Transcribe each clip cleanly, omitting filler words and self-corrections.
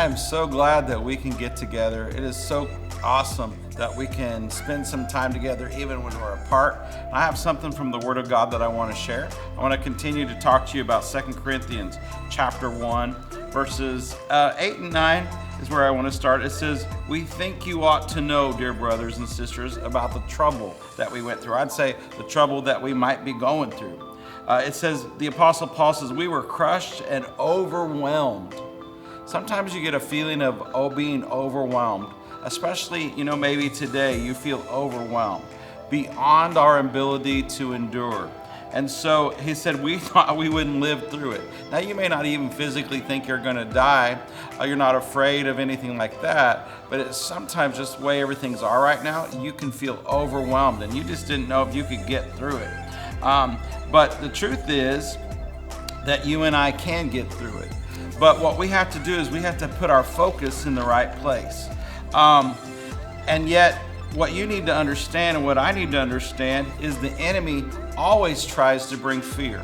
I am so glad that we can get together. It is so awesome that we can spend some time together even when we're apart. I have something from the Word of God that I want to share. I want to continue to talk to you about 2 Corinthians chapter 1, verses 8 and 9 is where I want to start. It says, "We think you ought to know, dear brothers and sisters, about the trouble that we went through." I'd say the trouble that we might be going through. It says, the Apostle Paul says, "We were crushed and overwhelmed." Sometimes you get a feeling of being overwhelmed, especially, maybe today you feel overwhelmed beyond our ability to endure. And so he said, we thought we wouldn't live through it. Now, you may not even physically think you're going to die. You're not afraid of anything like that. But it's sometimes just the way everything's are right now, you can feel overwhelmed and you just didn't know if you could get through it. But the truth is that you and I can get through it. But what we have to do is we have to put our focus in the right place. And yet, what you need to understand and what I need to understand is the enemy always tries to bring fear.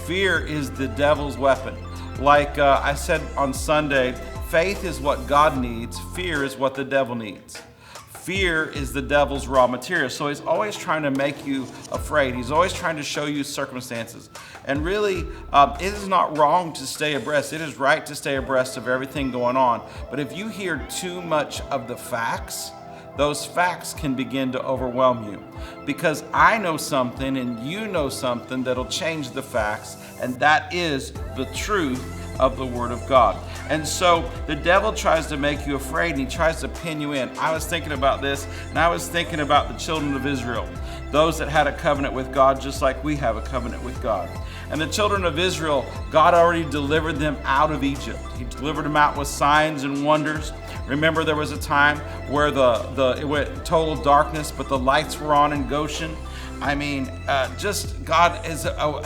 Fear is the devil's weapon. Like I said on Sunday, faith is what God needs. Fear is what the devil needs. Fear is the devil's raw material. So he's always trying to make you afraid. He's always trying to show you circumstances. And really, it is not wrong to stay abreast. It is right to stay abreast of everything going on. But if you hear too much of the facts, those facts can begin to overwhelm you. Because I know something and you know something that'll change the facts, and that is the truth of the Word of God. And so the devil tries to make you afraid and he tries to pin you in. I was thinking about this, and I was thinking about the children of Israel, those that had a covenant with God just like we have a covenant with God. And the children of Israel, God already delivered them out of Egypt. He delivered them out with signs and wonders. Remember, there was a time where it went total darkness, but the lights were on in Goshen. I mean, just God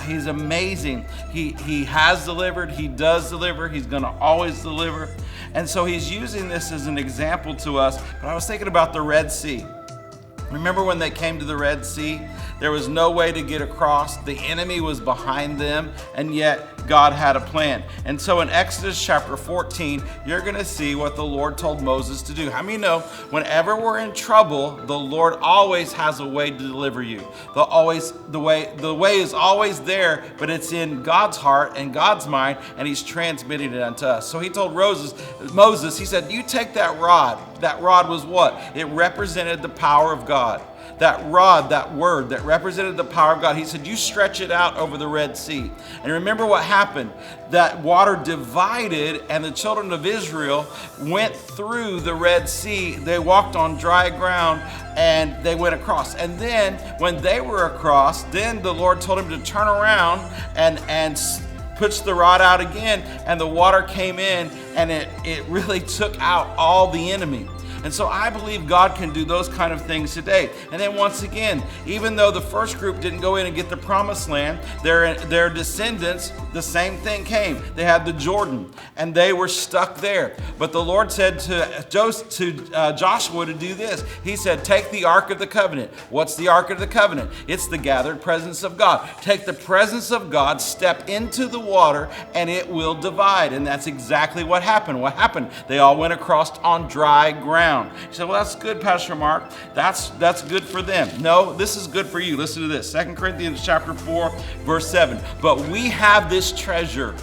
He's amazing. He has delivered. He does deliver. He's going to always deliver. And so He's using this as an example to us. But I was thinking about the Red Sea. Remember when they came to the Red Sea? There was no way to get across. The enemy was behind them, and yet God had a plan. And so in Exodus chapter 14, you're going to see what the Lord told Moses to do. How many know whenever we're in trouble, the Lord always has a way to deliver you? The way is always there, but it's in God's heart and God's mind, and He's transmitting it unto us. So He told Moses, He said, "You take that rod." That rod was what? It represented the power of God. That rod, that word that represented the power of God. He said, "You stretch it out over the Red Sea." And remember what happened? That water divided and the children of Israel went through the Red Sea. They walked on dry ground and they went across. And then when they were across, then the Lord told him to turn around and puts the rod out again, and the water came in, and it really took out all the enemy. And so I believe God can do those kind of things today. And then once again, even though the first group didn't go in and get the promised land, their descendants, the same thing came. They had the Jordan, and they were stuck there. But the Lord said to Joshua to do this. He said, "Take the Ark of the Covenant." What's the Ark of the Covenant? It's the gathered presence of God. Take the presence of God, step into the water, and it will divide. And that's exactly what happened. What happened? They all went across on dry ground. You said, "Well, that's good, Pastor Mark. That's good for them." No, this is good for you. Listen to this. 2 Corinthians chapter 4, verse 7. "But we have this treasure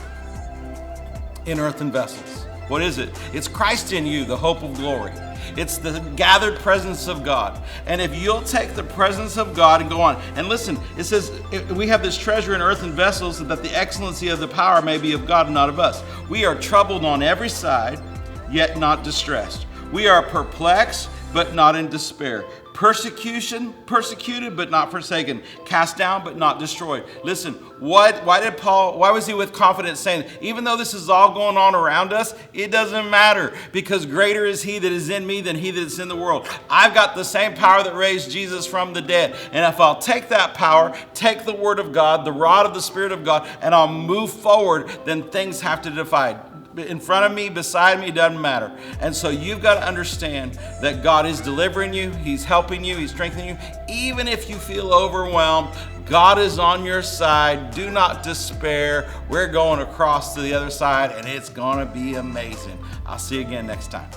in earthen vessels." What is it? It's Christ in you, the hope of glory. It's the gathered presence of God. And if you'll take the presence of God and go on. And listen, it says, we have this treasure in earthen vessels so that the excellency of the power may be of God and not of us. We are troubled on every side, yet not distressed. We are perplexed, but not in despair. Persecuted, but not forsaken. Cast down, but not destroyed. Listen, why was he with confidence saying, even though this is all going on around us, it doesn't matter, because greater is He that is in me than he that is in the world. I've got the same power that raised Jesus from the dead. And if I'll take that power, take the Word of God, the rod of the Spirit of God, and I'll move forward, then things have to divide. In front of me, beside me, doesn't matter. And so you've got to understand that God is delivering you. He's helping you. He's strengthening you. Even if you feel overwhelmed, God is on your side. Do not despair. We're going across to the other side, and it's going to be amazing. I'll see you again next time.